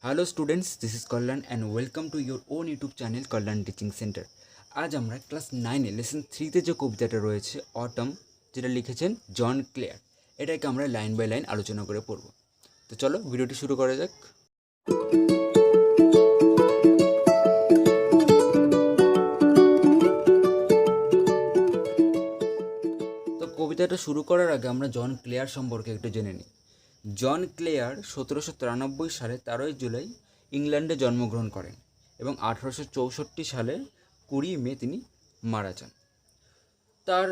Hello students, this is Kalyan and welcome to your own YouTube channel Kalyan teaching centre. আজ আমরা class 9-এ lesson 3-তে যে কবিতাটা রয়েছে autumn, যেটা লিখেছেন জন ক্লেয়ার, এটাকে আমরা লাইন বাই লাইন আলোচনা করে পড়ব। তো চলো ভিডিওটি শুরু করা যাক। তো কবিতাটা শুরু করার আগে আমরা জন ক্লেয়ার সম্পর্কে একটু জেনে নিই। জন ক্লেয়ার 1793 সালে 13 জুলাই ইংল্যান্ডে জন্মগ্রহণ করেন এবং 1864 সালে 20 মে তিনি মারা যান। তার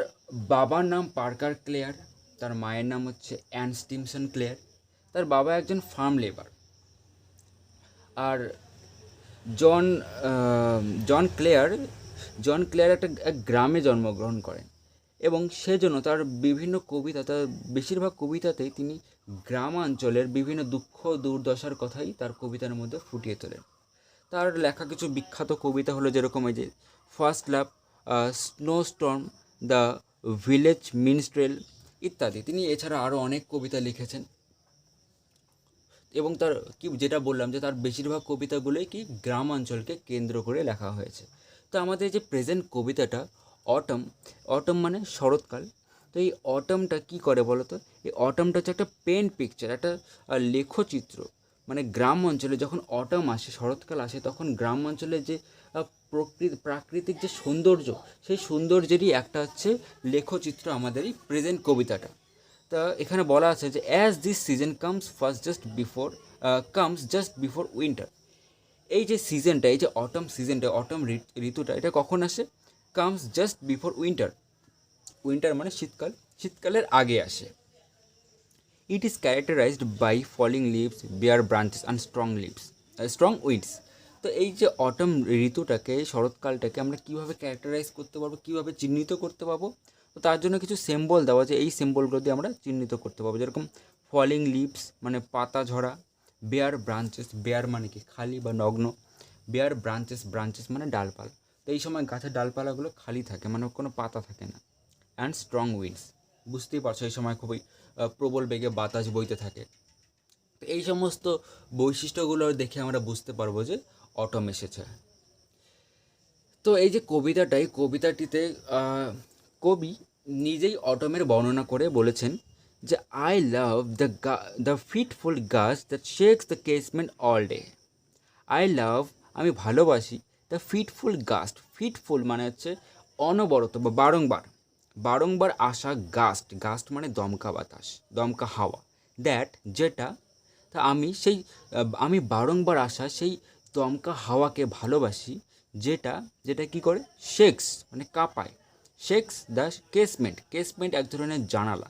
বাবার নাম পার্কার ক্লেয়ার, তার মায়ের নাম হচ্ছে অ্যান স্টিমসন ক্লেয়ার। তার বাবা একজন ফার্ম লেবার। আর জন জন ক্লেয়ার জন ক্লেয়ার একটা এক গ্রামে জন্মগ্রহণ করেন এবং সেজন্য তার বিভিন্ন কবিতা, তার বেশিরভাগ কবিতাতেই তিনি গ্রামাঞ্চলের বিভিন্ন দুঃখ দুর্দশার কথাই তার কবিতার মধ্যে ফুটিয়ে তোলেন। তার লেখা কিছু বিখ্যাত কবিতা হলো যেরকম এই যে First Love, Snow Storm, The Village Minstrel ইত্যাদি। তিনি এছাড়া আরও অনেক কবিতা লিখেছেন এবং তার যেটা বললাম যে তার বেশিরভাগ কবিতাগুলোই গ্রামাঞ্চলকে কেন্দ্র করে লেখা হয়েছে। তো আমাদের যে প্রেজেন্ট কবিতাটা অটম, অটম মানে শরৎকাল। তো এই অটমটা কী করে বলো তো? এই অটমটা হচ্ছে একটা পেন পিকচার, একটা লেখচিত্র। মানে গ্রাম অঞ্চলে যখন অটম আসে, শরৎকাল আসে, তখন গ্রাম অঞ্চলে যে প্রাকৃতিক যে সৌন্দর্য, সেই সৌন্দর্যেরই একটা হচ্ছে লেখচিত্র আমাদের এই প্রেজেন্ট কবিতাটা। তা এখানে বলা আছে যে as this season comes just before winter. এই যে সিজনটা, এই যে অটম সিজনটা, অটম ঋতুটা, এটা কখন আসে? Comes just before winter. Winter মানে শীতকাল, শীতকালের আগে আসে। It is characterized by falling leaves, bare branches and strong winds. তো এই যে অটম ঋতুটাকে, শরৎকালটাকে আমরা কীভাবে ক্যারেক্টারাইজ করতে পারবো, কীভাবে চিহ্নিত করতে পারবো? তো তার জন্য কিছু সিম্বল দেওয়া, যে এই সিম্বলগুলো দিয়ে আমরা চিহ্নিত করতে পারবো। যেরকম ফলিং লিভস মানে পাতা ঝরা, বেয়ার ব্রাঞ্চেস, বেয়ার মানে কি খালি বা নগ্ন, বেয়ার ব্রাঞ্চেস মানে ডালপালা। তো এই সময় গাছের ডালপালাগুলো খালি থাকে, মানে কোনো পাতা থাকে না। অ্যান্ড স্ট্রং উইন্ডস, বুঝতেই পারছো এই সময় খুবই প্রবল বেগে বাতাস বইতে থাকে। তো এই সমস্ত বৈশিষ্ট্যগুলো দেখে আমরা বুঝতে পারবো যে অটম এসেছে। তো এই যে কবিতাটিতে কবি নিজেই অটমের বর্ণনা করে বলেছেন যে আই লাভ দ্য ফিটফুল গাছ that shakes the casement all day. I love, আমি ভালোবাসি, দ্য ফিটফুল গাস্ট। ফিটফুল মানে হচ্ছে অনবরত বা বারংবার, বারংবার আসা গাস্ট মানে দমকা বাতাস, দমকা হাওয়া। দ্যাট যেটা, তা আমি বারংবার আসা সেই দমকা হাওয়াকে ভালোবাসি, যেটা যেটা কী করে? শেক্স মানে কাঁপায়। শেক্স দ্য কেসমেন্ট এক ধরনের জানালা।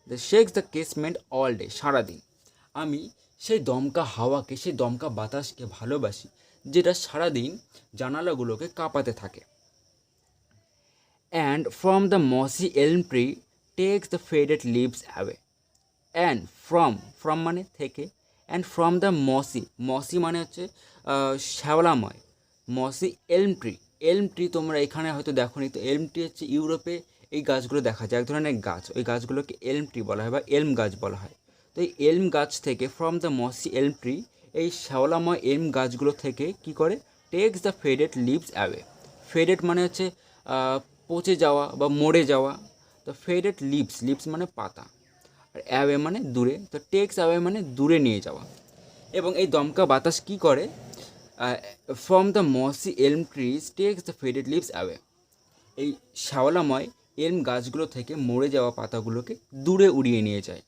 The shakes the casement all day, সারাদিন। আমি সেই দমকা হাওয়াকে, সেই দমকা বাতাসকে ভালোবাসি, যেটা সারাদিন জানালাগুলোকে কাঁপাতে থাকে। And from the mossy elm tree takes the faded leaves away. And from মানে থেকে, অ্যান্ড ফ্রম দ্য মসি মানে হচ্ছে শ্যাওলাময়, মসি এলম ট্রি তোমরা এখানে হয়তো দেখো নি। তো এলম ট্রি হচ্ছে ইউরোপে এই গাছগুলো দেখা যায়, এক ধরনের গাছ। ওই গাছগুলোকে এলম ট্রি বলা হয় বা এলম গাছ বলা হয়। তো এই এলম গাছ থেকে, from the mossy elm tree, এই শ্যাওলাময় এলম গাছগুলো থেকে কি করে? Takes the faded leaves away. Faded মানে হচ্ছে পচে যাওয়া বা মরে যাওয়া। তো ফেডেড লিভস মানে পাতা, আর অ্যাওয়ে মানে দূরে। তো টেক্স অ্যাওয়ে মানে দূরে নিয়ে যাওয়া। এবং এই দমকা বাতাস কী করে? From the mossy elm trees takes the faded leaves away. এই শ্যাওলাময় এলম গাছগুলো থেকে মরে যাওয়া পাতাগুলোকে দূরে উড়িয়ে নিয়ে যায়।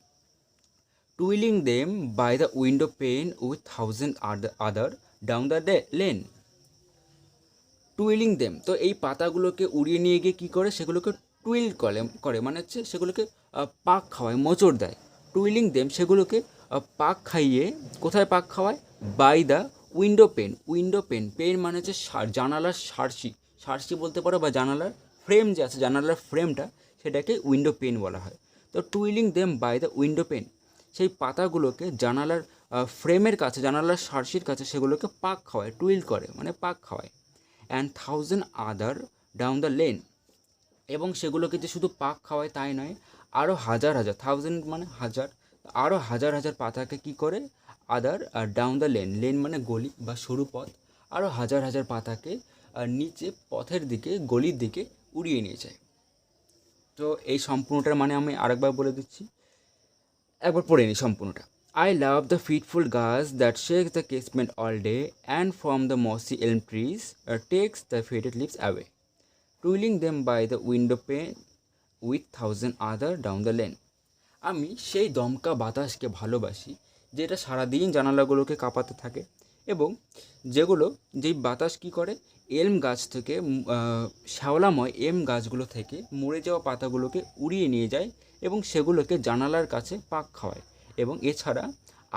Twirling them by the window pane with thousand other down the lane. Twirling them, তো এই পাতাগুলোকে উড়িয়ে নিয়ে গিয়ে কী করে? সেগুলোকে টুইল করে মানে হচ্ছে সেগুলোকে পাক খাওয়ায়, মোচড় দেয়। টুইলিং দেম, সেগুলোকে পাক খাইয়ে, কোথায় পাক খাওয়ায়? বাই দ্য পেন মানে হচ্ছে জানালার সার্সি বলতে পারো, বা জানালার ফ্রেম যে আছে, জানালার ফ্রেমটা, সেটাকে উইন্ডো পেন বলা হয়। তো twirling them by the window pane, সেই পাতাগুলোকে জানালার ফ্রেমের কাছে, জানালার সার্সির কাছে সেগুলোকে পাক খাওয়ায়, টুইল করে মানে পাক খাওয়ায়। And thousand other down the lane, এবং সেগুলোকে যে শুধু পাক খাওয়ায় তাই নয়, আরও হাজার, থাউজেন্ড মানে হাজার, আরও হাজার পাতাকে কী করে? আদার ডাউন দ্য লেন, লেন মানে গলি বা সরু পথ, আরও হাজার হাজার পাতাকে নিচে পথের দিকে, গলির দিকে উড়িয়ে নিয়ে যায়। তো এই সম্পূর্ণটার মানে আমি আরেকবার বলে দিচ্ছি, একবার পড়ে নিই সম্পূর্ণটা। I love the fitful gust that shakes the casement all day, and from the mossy elm trees takes the faded leaves away, twirling them by the window pane with thousand other down the lane. আমি সেই দমকা বাতাসকে ভালোবাসি যেটা সারাদিন জানালাগুলোকে কাঁপাতে থাকে, এবং যেই বাতাস কী করে, এলম গাছ থেকে শ্যাওলাময় গাছগুলো থেকে মরে যাওয়া পাতাগুলোকে উড়িয়ে নিয়ে যায় এবং সেগুলোকে জানালার কাছে পাক খাওয়ায়, এবং এছাড়া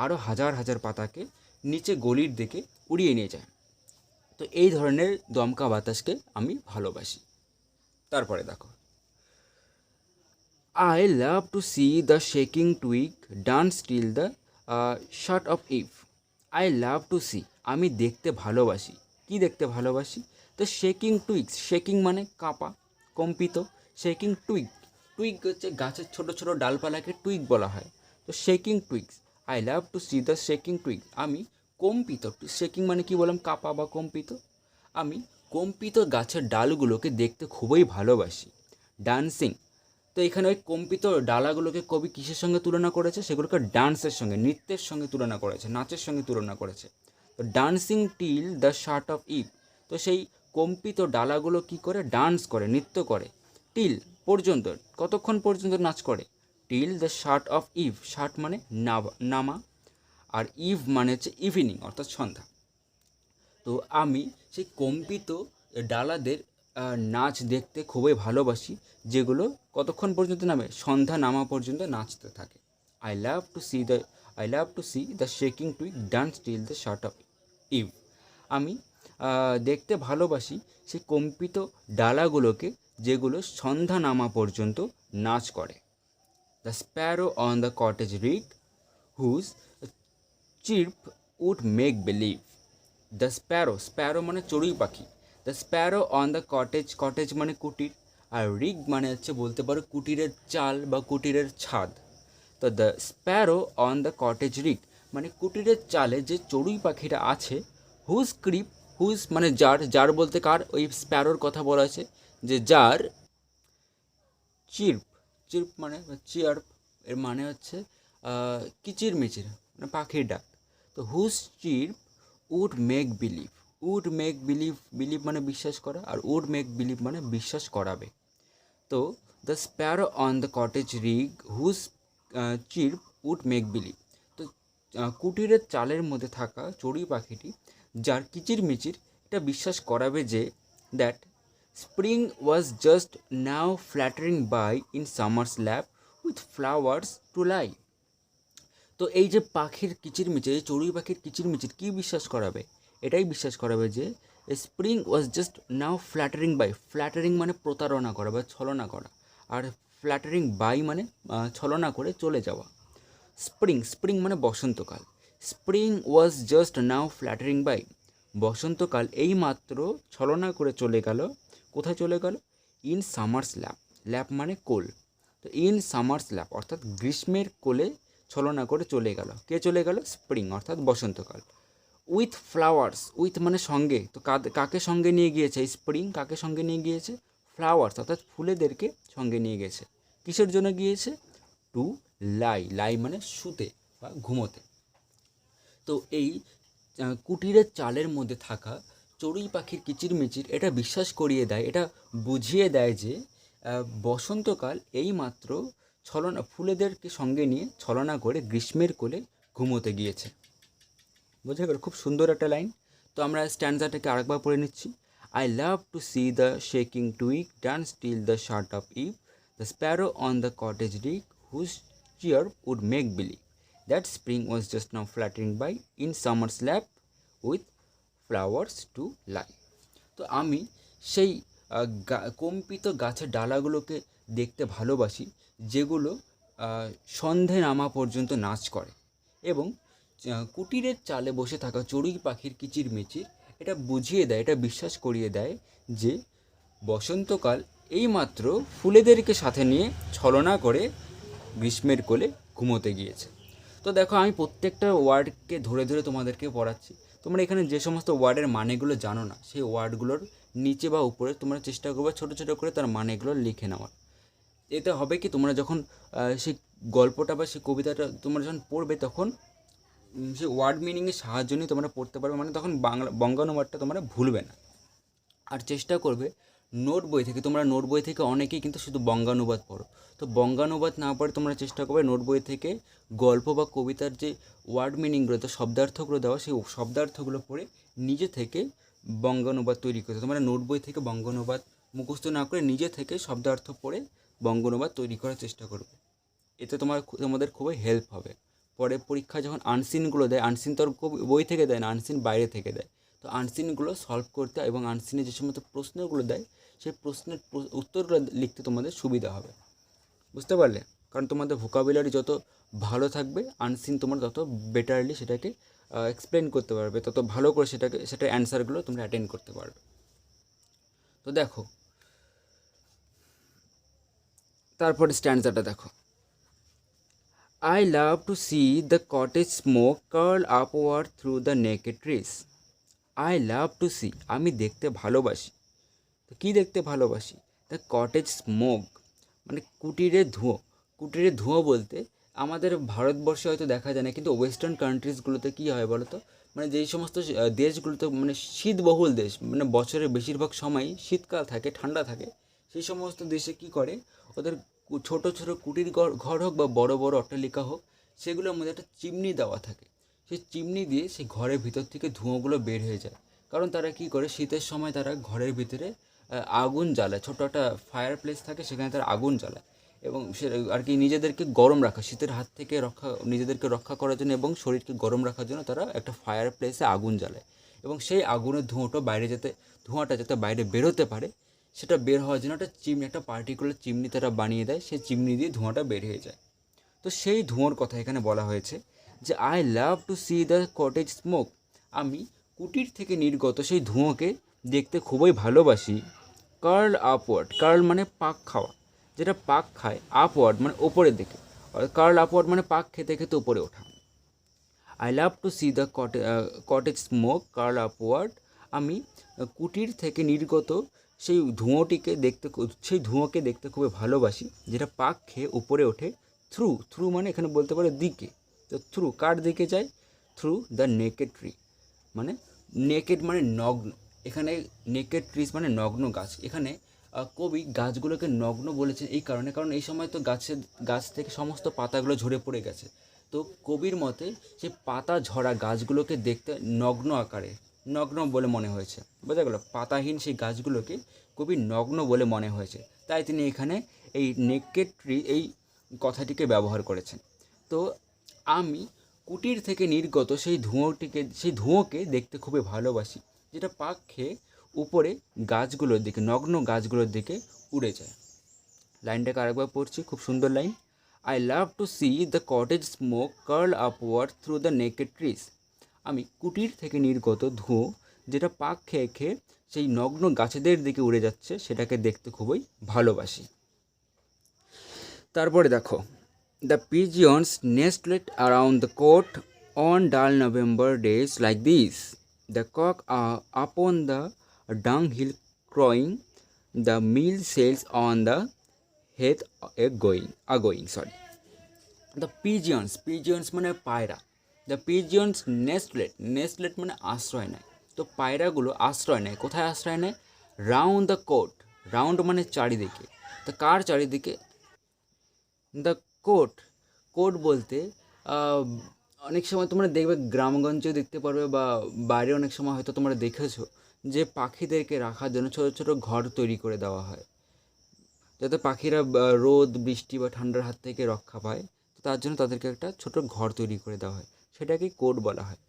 আরও হাজার হাজার পাতাকে নিচে গলির দিকে উড়িয়ে নিয়ে যায়। তো এই ধরনের দমকা বাতাসকে আমি ভালোবাসি। তারপরে দেখো, I love to see the shaking twig dance till the shut of eve. I love to see, আমি দেখতে ভালোবাসি। কি দেখতে ভালোবাসি? তো শেকিং টুইগস, শেকিং মানে কাঁপা, কম্পিত। শেকিং টুইগ, টুইগ হচ্ছে গাছের ছোট ছোট ডালপালাকে টুইগ বলা হয়। তো shaking টুইগস, I love to see the shaking twig, আমি কম্পিত, শেকিং মানে কি বললাম, কাঁপা বা কম্পিত, আমি কম্পিত গাছের ডালগুলোকে দেখতে খুবই ভালোবাসি। ডান্সিং, তো এখানে ওই কম্পিত ডালাগুলোকে কবি কিসের সঙ্গে তুলনা করেছে? সেগুলোকে ডান্সের সঙ্গে, নৃত্যের সঙ্গে তুলনা করেছে, নাচের সঙ্গে তুলনা করেছে। তো dancing till the shut of eve, তো সেই কম্পিত ডালাগুলো কি করে? ডান্স করে, নৃত্য করে। টিল পর্যন্ত, কতক্ষণ পর্যন্ত নাচ করে? Till the shut of eve, shut মানে নামা, আর ইভ মানে হচ্ছে ইভিনিং অর্থাৎ সন্ধ্যা। তো আমি সেই কম্পিত ডালাদের নাচ দেখতে খুবই ভালোবাসি, যেগুলো কতক্ষণ পর্যন্ত নামে? সন্ধ্যা নামা পর্যন্ত নাচতে থাকে। I love to see the shaking twig dance till the shut of eve, আমি দেখতে ভালোবাসি সেই কম্পিত ডালাগুলোকে যেগুলো সন্ধ্যা নামা পর্যন্ত নাচ করে। The sparrow on the cottage rig whose chirp would make believe, the sparrow, sparrow মানে চড়ুই পাখি, the sparrow on the cottage, cottage মানে কুটির, আর রিগ মানে হচ্ছে বলতে পারো কুটিরের চাল বা কুটিরের ছাদ। তো the sparrow on the cottage rig মানে কুটিরের চালে যে চড়ুই পাখিটা আছে, হুজ ক্রিপ, হুজ মানে যার, যার বলতে কার? ওই স্প্যারোর কথা বলা আছে, যে যার চির্প, চির্প মানে চিয়ার্প, এর মানে হচ্ছে কিচিরমিচির মানে পাখির ডাক। তো whose chirp would make believe, would make believe, believe মানে বিশ্বাস করা, আর উড মেক বিলিভ মানে বিশ্বাস করাবে। তো the sparrow on the cottage rig whose chirp would make believe, তো কুটিরের চালের মধ্যে থাকা চড়ুই পাখিটি যার কিচিরমিচির এটা বিশ্বাস করাবে যে that spring was just now flattering by in summer's lap with flowers to lie. তো এই যে পাখির কিচিরমিচির, এই চড়ুই পাখির কিচিরমিচির কী বিশ্বাস করাবে? এটাই বিশ্বাস করাবে যে spring was just now flattering by, flattering মানে প্রতারণা করা বা ছলনা করা, আর ফ্ল্যাটারিং বাই মানে ছলনা করে চলে যাওয়া। স্প্রিং, স্প্রিং মানে বসন্তকাল, spring was just now flattering by, বসন্তকাল এইমাত্র ছলনা করে চলে গেল। কোথায় চলে গেল? ইন সামার্স ল্যাপ, ল্যাপ মানে কোল, তো ইন সামার্স ল্যাপ অর্থাৎ গ্রীষ্মের কোলে ছলনা করে চলে গেল। কে চলে গেল? স্প্রিং অর্থাৎ বসন্তকাল। উইথ ফ্লাওয়ার্স, উইথ মানে সঙ্গে, তো কাকে সঙ্গে নিয়ে গিয়েছে? স্প্রিং কাকে সঙ্গে নিয়ে গিয়েছে? ফ্লাওয়ার্স অর্থাৎ ফুলেদেরকে সঙ্গে নিয়ে গেছে। কিসের জন্য গিয়েছে? টু লাই, লাই মানে শুতে বা ঘুমোতে। তো এই কুটিরের চালের মধ্যে থাকা চড়ুই পাখির কিচিরমিচির এটা বিশ্বাস করিয়ে দেয়, এটা বুঝিয়ে দেয় যে বসন্তকাল এইমাত্র ছলনা, ফুলেদেরকে সঙ্গে নিয়ে ছলনা করে গ্রীষ্মের কোলে ঘুমোতে গিয়েছে। বোঝা গেল? খুব সুন্দর একটা লাইন। তো আমরা স্ট্যান্ডাটাকে আরেকবার পড়ে নিচ্ছি। I love to see the shaking twig dance till the shut of eve, the sparrow on the cottage rig whose cheer would make believe that spring was just now flattering by in summer's lap with flowers to lie. তো আমি সেই কম্পিত গাছের ডালাগুলোকে দেখতে ভালোবাসি যেগুলো সন্ধে নামা পর্যন্ত নাচ করে, এবং কুটিরের চালে বসে থাকা চড়ুই পাখির কিচিরমিচির এটা বুঝিয়ে দেয়, এটা বিশ্বাস করিয়ে দেয় যে বসন্তকাল এইমাত্র ফুলেদেরকে সাথে নিয়ে ছলনা করে গ্রীষ্মের কোলে ঘুমোতে গিয়েছে। তো দেখো আমি প্রত্যেকটা ওয়ার্ডকে ধরে ধরে তোমাদেরকে পড়াচ্ছি। তোমরা এখানে যে সমস্ত ওয়ার্ডের মানেগুলো জানো না, সেই ওয়ার্ডগুলোর নিচে বা উপরে তোমরা চেষ্টা করবে ছোটো ছোটো করে তার মানেগুলো লিখে নেওয়ার। এতে হবে কি, তোমরা যখন সেই গল্পটা বা সেই কবিতাটা তোমরা যখন পড়বে, তখন সেই ওয়ার্ড মিনিংয়ের সাহায্য নিয়ে তোমরা পড়তে পারবে, মানে তখন বঙ্গানুবাদটা তোমরা ভুলবে না। আর চেষ্টা করবে নোট বই থেকে, তোমরা নোট বই থেকে অনেকেই কিন্তু শুধু বঙ্গানুবাদ পড়ো, তো বঙ্গানুবাদ না পড়ে তোমরা চেষ্টা করবে নোট বই থেকে গল্প বা কবিতার যে ওয়ার্ড মিনিংগুলো, তো শব্দার্থগুলো দেওয়া, সেই শব্দার্থগুলো পড়ে নিজে থেকে বঙ্গানুবাদ তৈরি করতে। তোমরা নোট বই থেকে বঙ্গানুবাদ মুখস্থ না করে নিজে থেকে শব্দার্থ পড়ে বঙ্গানুবাদ তৈরি করার চেষ্টা করবে। এতে তোমাদের খুবই হেল্প হবে। পরে পরীক্ষায় যখন আনসিনগুলো দেয়, আনসিন তো আর বই থেকে দেয় না, আনসিন বাইরে থেকে দেয়, তো আনসিনগুলো সলভ করতে এবং আনসিনে যে সমস্ত প্রশ্নগুলো দেয়, সেই প্রশ্নের উত্তরগুলো লিখতে তোমাদের সুবিধা হবে। বুঝতে পারলে? কারণ তোমাদের ভোকাবুলারি যত ভালো থাকবে, আনসিন তোমরা তত বেটারলি সেটাকে এক্সপ্লেন করতে পারবে, তত ভালো করে সেটার অ্যান্সারগুলো তোমরা অ্যাটেন্ড করতে পারবে। তো দেখো, তারপরে স্ট্যান্ডারটা দেখো। I love to see the cottage smoke curl upward through the naked trees. I love to see, আমি দেখতে ভালোবাসি। তো কী দেখতে ভালোবাসি? দ্য কটেজ স্মোক, মানে কুটিরের ধোঁয়া। কুটিরের ধোঁয়া বলতে আমাদের ভারতবর্ষে হয়তো দেখা যায় না, কিন্তু ওয়েস্টার্ন কান্ট্রিজগুলোতে কী হয় বলো তো, মানে যেই সমস্ত দেশগুলোতে মানে শীতবহুল দেশ, মানে বছরের বেশিরভাগ সময়ই শীতকাল থাকে, ঠান্ডা থাকে, সেই সমস্ত দেশে কী করে, ওদের ছোটো ছোটো কুটির ঘর হোক বা বড় বড় অট্টালিকা হোক, সেগুলোর মধ্যে একটা চিমনি দেওয়া থাকে। সেই চিমনি দিয়ে সেই ঘরের ভিতর থেকে ধোঁয়াগুলো বের হয়ে যায়। কারণ তারা কী করে, শীতের সময় তারা ঘরের ভিতরে আগুন জ্বালায়, ছোটো একটা ফায়ার প্লেস থাকে, সেখানে তারা আগুন জ্বালায় এবং সে আর কি নিজেদেরকে গরম রাখা, শীতের হাত থেকে নিজেদেরকে রক্ষা করার জন্য এবং শরীরকে গরম রাখার জন্য তারা একটা ফায়ার প্লেসে আগুন জ্বালায়। এবং সেই আগুনের ধোঁয়াটা যাতে বাইরে বেরোতে পারে, সেটা বের হওয়ার জন্য একটা পার্টিকুলার চিমনি তারা বানিয়ে দেয়, সেই চিমনি দিয়ে ধোঁয়াটা বের হয়ে যায়। তো সেই ধোঁয়ার কথা এখানে বলা হয়েছে যে I love to see the cottage smoke, আমি কুটির থেকে নির্গত সেই ধোঁয়াকে দেখতে খুবই ভালোবাসি। কার্ল আপওয়ার্ড, কার্ল মানে পাক খাওয়া, যেটা পাক খায়, আপওয়ার্ড মানে ওপরের দিকে, কার্ল আপওয়ার্ড মানে পাক খেতে খেতে উপরে ওঠা। I love to see the cottage smoke curl upward, আমি কুটির থেকে নির্গত সেই ধোঁয়াকে দেখতে খুবই ভালোবাসি, যেটা পাক খেয়ে উপরে ওঠে। থ্রু মানে এখানে বলতে পারো দিকে, তো থ্রু কার দিকে যায়? থ্রু দ্য নেকেড ট্রি, মানে নেকেড মানে নগ্ন, এখানে নেকেড ট্রিজ মানে নগ্ন গাছ। এখানে কবি গাছগুলোকে নগ্ন বলেছেন এই কারণে, কারণ এই সময় তো গাছ থেকে সমস্ত পাতাগুলো ঝরে পড়ে গেছে। তো কবির মতে সেই পাতা ঝরা গাছগুলোকে দেখতে নগ্ন বলে মনে হয়েছে। বোঝা গেল? পাতাহীন সেই গাছগুলোকে কবি নগ্ন বলে মনে হয়েছে, তাই তিনি এখানে এই নেকেড ট্রি এই কথাটিকে ব্যবহার করেছেন। তো আমি কুটির থেকে নির্গত সেই ধোঁয়াকে দেখতে খুবই ভালোবাসি, যেটা পাক খেয়ে উপরে গাছগুলোর দিকে, নগ্ন গাছগুলোর দিকে উড়ে যায়। লাইনটাকে আরেকবার পড়ছি, খুব সুন্দর line. I love to see the cottage smoke curl upward through the naked trees, আমি কুটির থেকে নির্গত ধোঁয়া যেটা পাক খেয়ে খেয়ে সেই নগ্ন গাছেদের দিকে উড়ে যাচ্ছে, সেটাকে দেখতে খুবই ভালোবাসি। তারপরে দেখো, the পিজিয়ন্স nestled around the court on dull November days like these. The cock are upon the dunghill crowing, the mill sails on the heath going. The pigeons মানে পায়রা। দ্য পিজিয়ন্স nestled মানে আশ্রয় নেয়। তো পায়রাগুলো আশ্রয় নেয়, কোথায় আশ্রয় নেয়? রাউন্ড দ্য কোর্ট, রাউন্ড মানে চারিদিকে। তো কার চারিদিকে? দ্য কোর্ট বলতে অনেক সময় তোমরা দেখবে গ্রামগঞ্জেও দেখতে পারবে বা বাইরে অনেক সময় হয়তো তোমরা দেখেছো যে পাখিদেরকে রাখার জন্য ছোটো ছোটো ঘর তৈরি করে দেওয়া হয়, যাতে পাখিরা রোদ বৃষ্টি বা ঠান্ডার হাত থেকে রক্ষা পায়। তো তার জন্য তাদেরকে একটা ছোটো ঘর তৈরি করে দেওয়া হয়, সেটাকেই কোর্ট বলা হয়।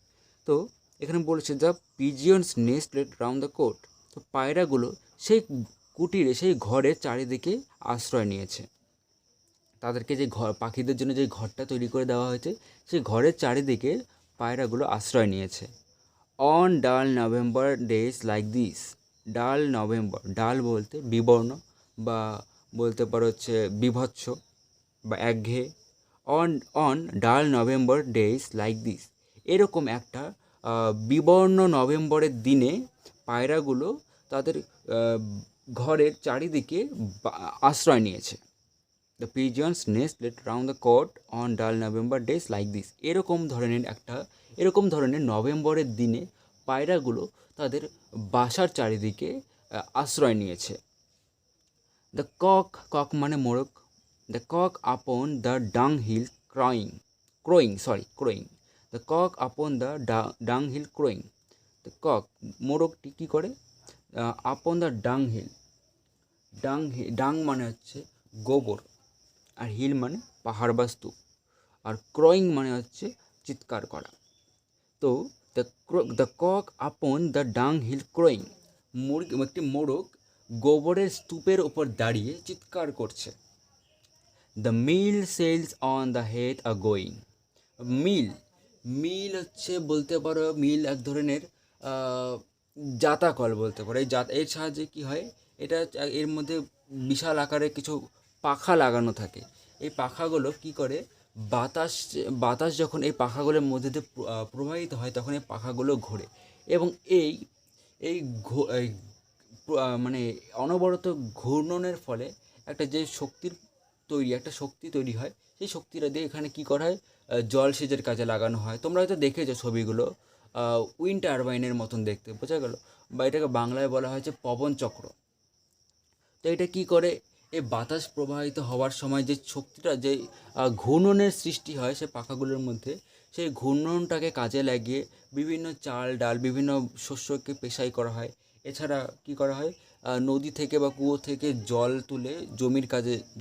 তো এখানে বলেছে the pigeons nested round the court, তো পায়রাগুলো সেই কুটিরে, সেই ঘরের চারিদিকে আশ্রয় নিয়েছে। তাদেরকে যে পাখিদের জন্য যে ঘরটা তৈরি করে দেওয়া হয়েছে, সেই ঘরের চারিদিকে পায়রাগুলো আশ্রয় নিয়েছে। On dull November days like this, ডাল নভেম্বর, ডাল বলতে বিবর্ণ বা বলতে পারো হচ্ছে বিভৎস বা একঘেয়ে, on on dull November days like this. এরকম একটা বিবর্ণ নভেম্বরের দিনে পায়রাগুলো তাদের ঘরের চারিদিকে আশ্রয় নিয়েছে। The pigeons nested round the court on dull November days like this. এরকম ধরনের নভেম্বরের দিনে পায়রাগুলো তাদের বাসার চারিদিকে আশ্রয় নিয়েছে। দ্য কক মানে মোরগ। The cock upon the dunghill crowing. The cock upon the dunghill crowing. The cock মোরগটি কী করে? আপন দ্য ডাং হিল, ডাং মানে হচ্ছে গোবর, আর হিল মানে পাহাড় বা স্তূপ, আর ক্রয়িং মানে হচ্ছে চিৎকার করা। তো the cock upon the dunghill crowing, একটি মোরগ গোবরের স্তূপের ওপর দাঁড়িয়ে চিৎকার করছে। The mill sails on the head a going. Mill হচ্ছে বলতে পারো, মিল এক ধরনের জাতাকল বলতে পারো। এর সাহায্যে কী হয়, এর মধ্যে বিশাল আকারে কিছু পাখা লাগানো থাকে। এই পাখাগুলো কী করে, বাতাস যখন এই পাখাগুলোর মধ্যে দিয়ে প্রবাহিত হয় তখন এই পাখাগুলো ঘোরে, এবং এই মানে অনবরত ঘূর্ণনের ফলে একটা শক্তি তৈরি হয়। সেই শক্তিটা দিয়ে এখানে কী করা হয়, জলসেচের কাজে লাগানো হয়। তোমরা হয়তো দেখেছো ছবিগুলো, উইন্ড টারবাইনের মতন দেখতে, বোঝা গেল, বা এটাকে বাংলায় বলা হয়েছে পবন চক্র। তো এটা কী করে, এই বাতাস প্রবাহিত হওয়ার সময় যে শক্তিটা, যে ঘূর্ণনের সৃষ্টি হয় সে পাখাগুলোর মধ্যে, সেই ঘূর্ণনটাকে কাজে লাগিয়ে বিভিন্ন চাল ডাল, বিভিন্ন শস্যকে পেশাই করা হয়। এছাড়া কী করা হয়, নদী থেকে বা কুয়ো থেকে জল তুলে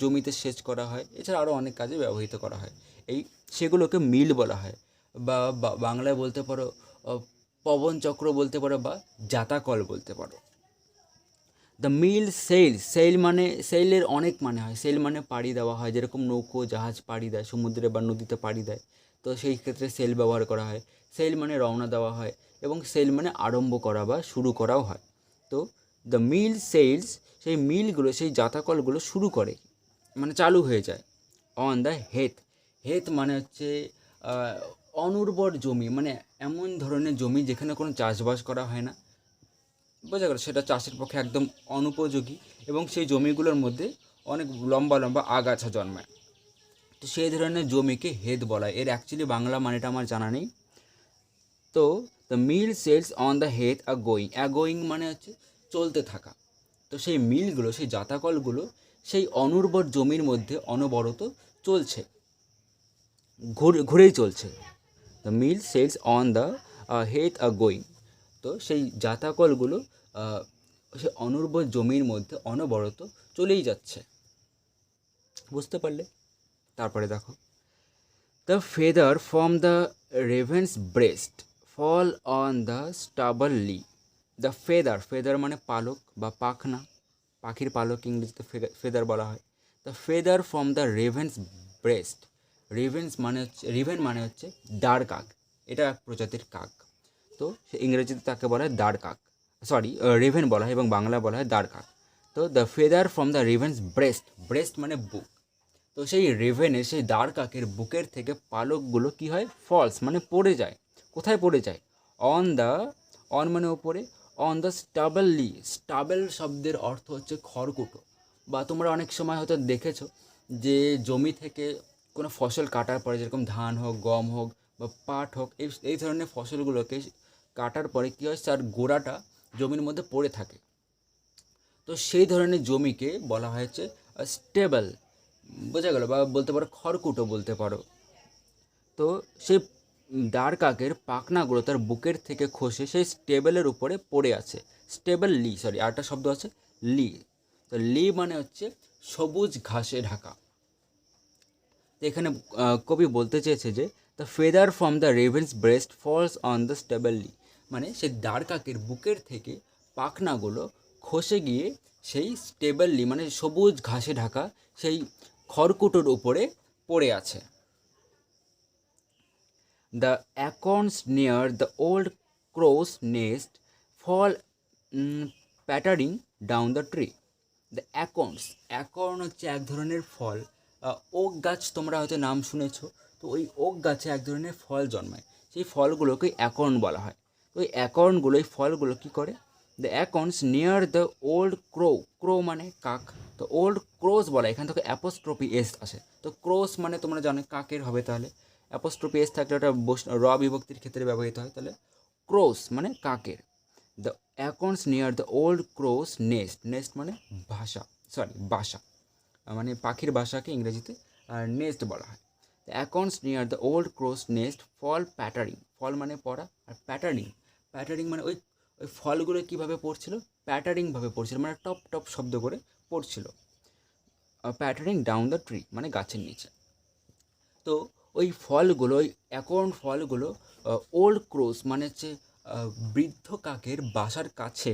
জমিতে সেচ করা হয়। এছাড়া আরও অনেক কাজে ব্যবহৃত করা হয়। সেগুলোকে মিল বলা হয়, বা বাংলায় বলতে পারো পবন চক্র বলতে পারো, বা জাতাকল বলতে পারো। দ্য মিল সেইলের অনেক মানে হয়। সেল মানে পাড়ি দেওয়া হয়, যেরকম নৌকো জাহাজ পাড়ি দেয় সমুদ্রে বা নদীতে পাড়ি দেয়, তো সেই ক্ষেত্রে সেল ব্যবহার করা হয়। সেল মানে রওনা দেওয়া হয়, এবং সেল মানে আরম্ভ করা বা শুরু করাও হয়। তো দ্য মিল সেলস, সেই মিলগুলো, সেই জাতাকলগুলো শুরু করে, মানে চালু হয়ে যায়। অন দ্য হেথ মানে হচ্ছে অনুর্বর জমি, মানে এমন ধরনের জমি যেখানে কোনো চাষবাস করা হয় না, বোঝা গেল, সেটা চাষের পক্ষে একদম অনুপযোগী, এবং সেই জমিগুলোর মধ্যে অনেক লম্বা লম্বা আগাছা জন্মায়। তো সেই ধরনের জমিকে হেদ বলা হয়। এর অ্যাকচুয়ালি বাংলা মানেটা আমার জানা নেই। তো the mill sails on the head going মানে হচ্ছে চলতে থাকা। তো সেই মিলগুলো, সেই জাতাকলগুলো সেই অনুর্বর জমির মধ্যে অনবরত চলছে, ঘুরেই চলছে। The mill sails on the head going. তো সেই জাতাকলগুলো সেই অনুর্বর জমির মধ্যে অনবরত চলেই যাচ্ছে। বুঝতে পারলে? তারপরে দেখো, the feather from the raven's breast fall on the stubble lea. The feather মানে পালক বা পাখনা, পাখির পালক ইংরেজিতে ফেদার বলা হয়। The feather from the raven's breast. Raven মানে হচ্ছে দাঁড় কাক, এটা এক প্রজাতির কাক। তো সে ইংরেজিতে তাকে বলা হয় রেভেন বলা হয়, এবং বাংলা বলা হয় দাঁড় কাক। তো the feather from the raven's breast মানে বুক। তো সেই রেভেনের, সেই দাঁড় কাকের বুকের থেকে পালকগুলো কী হয়, ফলস মানে পড়ে যায়। কোথায় পড়ে যায়? অন মানে ওপরে, অন দ্য স্টাবেল শব্দের অর্থ হচ্ছে খড়কুটো। বা তোমরা অনেক সময় হয়তো দেখেছো যে জমি থেকে কোনো ফসল কাটার পরে, যেরকম ধান হোক, গম হোক বা পাট হোক, এই ধরনের ফসলগুলোকে কাটার পরে কী হয়, তার গোড়াটা জমির মধ্যে পড়ে থাকে। তো সেই ধরনের জমিকে বলা হয়েছে স্টেবল, বোঝা গেল, বা বলতে পারো খড়কুটো বলতে পারো। তো সেই দাঁড় কাকের পাখনাগুলো তার বুকের থেকে খসে সেই স্টেবলের উপরে পড়ে আছে। আরেকটা শব্দ আছে লি। তো লি মানে হচ্ছে সবুজ ঘাসে ঢাকা। তো এখানে কবি বলতে চেয়েছে যে the feather from the raven's breast falls on the stubble lea, মানে সেই দাঁড় কাকের বুকের থেকে পাখনাগুলো খসে গিয়ে সেই স্টেবল মানে সবুজ ঘাসে ঢাকা সেই খড়কুটোর উপরে পড়ে আছে। The acorns near the old crow's nest fall pattering down the tree. The acorn হচ্ছে এক ধরনের ফল, ওক গাছ তোমরা হয়তো নাম শুনেছো। তো ওই ওক গাছে এক ধরনের ফল জন্মায়, সেই ফলগুলোকে অ্যাকর্ন বলা হয়। তো ওই অ্যাকর্নগুলো, এই ফলগুলো কী করে, the acorns near the old crow, crow মানে কাক, তো ওল্ড ক্রোস বলা, এখান থেকে অ্যাপোস্ট্রফি এস আসে। তো ক্রোস মানে তোমরা জানো কাকের হবে, তাহলে অ্যাপোস্ট্রফি এস থাকলে ওটা র বিভক্তির ক্ষেত্রে ব্যবহৃত হয়, তাহলে ক্রোস মানে কাকের। The acorns near the old crow's nest, nest মানে বাসা, মানে পাখির বাসাকে ইংরেজিতে নেস্ট বলা হয়। The acorns near the old crow's nest fall pattering, fall মানে পড়া, আর প্যাটারিং, প্যাটারিং মানে ওই ওই ফলগুলো কীভাবে পড়ছিল, প্যাটারিংভাবে পড়ছিল, মানে টপ টপ শব্দ করে পড়ছিল। প্যাটারিং ডাউন দ্য ট্রি মানে গাছের নিচে। তো ওই ফলগুলো, ওই অ্যাকর্ন ফলগুলো ওল্ড ক্রোস মানে হচ্ছে বৃদ্ধ কাকের বাসার কাছে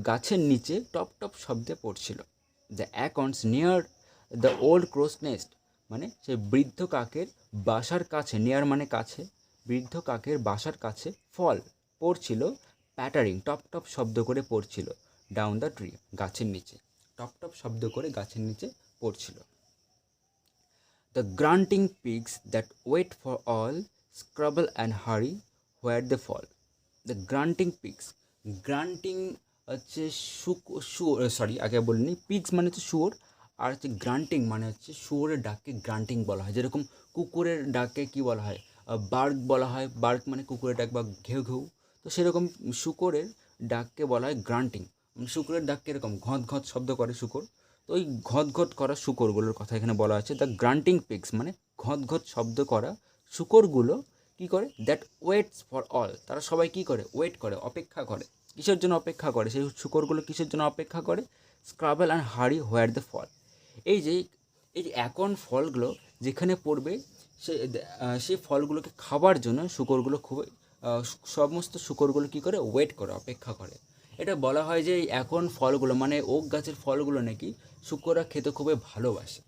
গাছের নিচে টপ টপ শব্দে পড়ছিল। The acorns near the old crow's nest মানে সেই বৃদ্ধ কাকের বাসার কাছে, নিয়ার মানে কাছে, বৃদ্ধ কাকের বাসার কাছে ফল পড়ছিল, প্যাটারিং টপ টপ শব্দ করে পড়ছিল, ডাউন দ্য ট্রি গাছের নিচে, টপ টপ শব্দ করে গাছের নিচে পড়ছিল। The grunting pigs that wait for all scrabble and hurry where they fall. The grunting pigs, grunting হচ্ছে আগে বলিনি, পিগস মানে হচ্ছে শুয়োর, আর হচ্ছে গ্রান্টিং মানে হচ্ছে শুয়োরের ডাককে গ্রান্টিং বলা হয়। যেরকম কুকুরের ডাককে কি বলা হয়, বার্ক বলা হয়, বার্ক মানে কুকুরের ডাক বা ঘেউ ঘেউ। তো সেরকম শুকরের ডাককে বলা হয় গ্রান্টিং। শুকুরের ডাককে এরকম ঘঁত ঘঁত শব্দ করে শুকর, তো ওই ঘট ঘট করা শুকরগুলোর কথা এখানে বলা আছে। দ্য গ্রান্টিং পিগস মানে ঘট ঘট শব্দ করা শুকরগুলো কী করে, দ্যাট ওয়েটস ফর অল, তারা সবাই কী করে, ওয়েট করে, অপেক্ষা করে। কিসের জন্য অপেক্ষা করে, সেই শুকরগুলো কিসের জন্য অপেক্ষা করে, স্ক্রাবেল অ্যান্ড হারি হোয়ার দ্য ফল। এই যে অ্যাকর্ন ফলগুলো যেখানে পড়বে সেই ফলগুলোকে খাবার জন্য শুকরগুলো খুবই সমস্ত শুকরগুলো কী করে, ওয়েট করে, অপেক্ষা করে। এটা বলা হয় যে এখন ফলগুলো মানে ওক গাছের ফলগুলো নাকি শুকররা খেতে খুবই ভালোবাসে।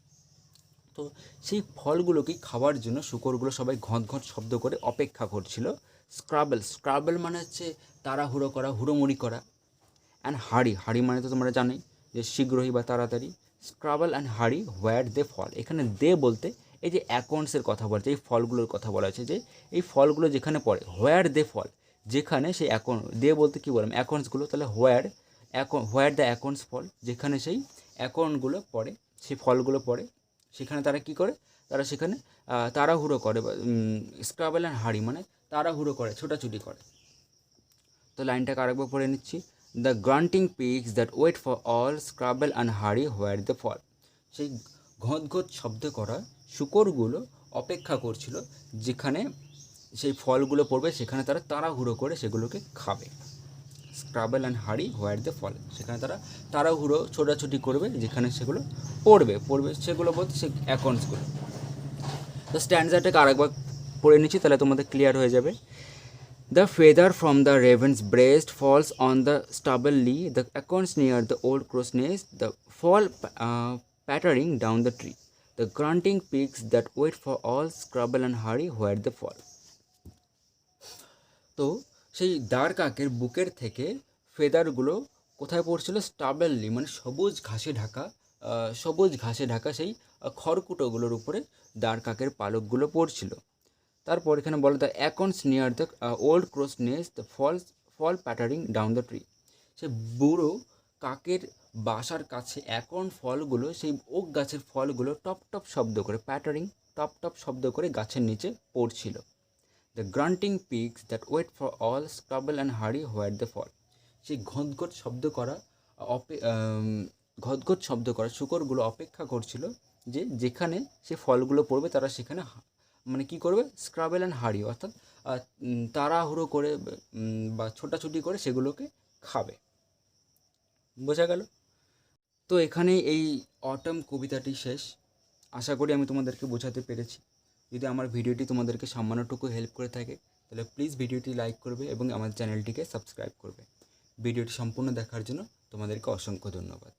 তো সেই ফলগুলোকে খাওয়ার জন্য শুকরগুলো সবাই ঘঁট ঘঁট শব্দ করে অপেক্ষা করছিল। স্ক্রাবেল মানে হচ্ছে তাড়াহুড়ো করা, হুড়োমুড়ি করা। অ্যান্ড হাড়ি, হাড়ি মানে তো তোমরা জানোই যে শীঘ্রই বা তাড়াতাড়ি। স্ক্রাবেল অ্যান্ড হাড়ি হোয়ার দে ফল, এখানে দে বলতে এই যে অ্যাকর্নসের কথা বলছে, এই ফলগুলোর কথা বলা হয়েছে, যে এই ফলগুলো যেখানে পড়ে, হোয়ার দে ফল, যেখানে সেই অ্যাকর্ন, দে বলতে কী বললাম, অ্যাকর্নসগুলো, তাহলে হোয়ার দ্য অ্যাকর্নস ফল, যেখানে সেই অ্যাকর্নগুলো পড়ে, সেই ফলগুলো পড়ে, সেখানে তারা কী করে, তারা সেখানে তাড়াহুড়ো করে, বা স্ক্রাবেল অ্যান্ড হাড়ি মানে তাড়াহুড়ো করে, ছোটাছুটি করে। তো লাইনটাকে আরেকবার পড়ে নিচ্ছি। The grunting pigs that wait for all scramble and hurry where the ফল, সেই ঘঁত ঘঁত শব্দ করা শুকরগুলো অপেক্ষা করছিল, যেখানে সেই ফলগুলো পড়বে সেখানে তারা তাড়াহুড়ো করে সেগুলোকে খাবে। স্ক্রাবেল অ্যান্ড হারি হোয়ার দ্য ফল, সেখানে তারা তাড়াহুড়ো ছোটাছুটি করবে যেখানে সেগুলো পড়বে সেগুলো বলতে সে অ্যাকর্নসগুলো। তো স্ট্যান্ডারটাকে আরেকবার পড়ে নিচ্ছি, তাহলে তোমাদের ক্লিয়ার হয়ে যাবে। The feather from the raven's breast falls on the stubble lee, the acorns near the old crow's nest, the fall pattering down the tree, the grunting pigs that wait for all scrabble and hurry where they fall. তো সেই দাঁড় কাকের বুকের থেকে ফেদারগুলো কোথায় পড়ছিল, স্টাবেললি মানে সবুজ ঘাসে ঢাকা সেই খড়কুটোগুলোর উপরে দাঁড় কাকের পালকগুলো পড়ছিল। তারপর এখানে বলে the acorns near the old crow's nest the fall pattering down the tree, সে বুড়ো কাকের বাসার কাছে অ্যাকর্ন ফলগুলো, সেই ওক গাছের ফলগুলো টপ টপ শব্দ করে, প্যাটারিং টপ টপ শব্দ করে গাছের নিচে পড়ছিল। The grunting pigs that wait for all scramble and hurry where the ফল, সেই ঘটঘট শব্দ করা শুকরগুলো অপেক্ষা করছিল যে যেখানে সে ফলগুলো পড়বে তারা সেখানে মানে কী করবে, স্ক্রাবেল অ্যান্ড হাড়ি অর্থাৎ তাড়াহুড়ো করে বা ছোটাছুটি করে সেগুলোকে খাবে। বোঝা গেল? তো এখানেই এই অটম কবিতাটি শেষ। আশা করি আমি তোমাদেরকে বোঝাতে পেরেছি। যদি আমার ভিডিওটি তোমাদেরকে সামান্যটুকু হেল্প করে থাকে তাহলে প্লিজ ভিডিওটি লাইক করবে এবং আমার চ্যানেলটিকে সাবস্ক্রাইব করবে। ভিডিওটি সম্পূর্ণ দেখার জন্য তোমাদেরকে অসংখ্য ধন্যবাদ।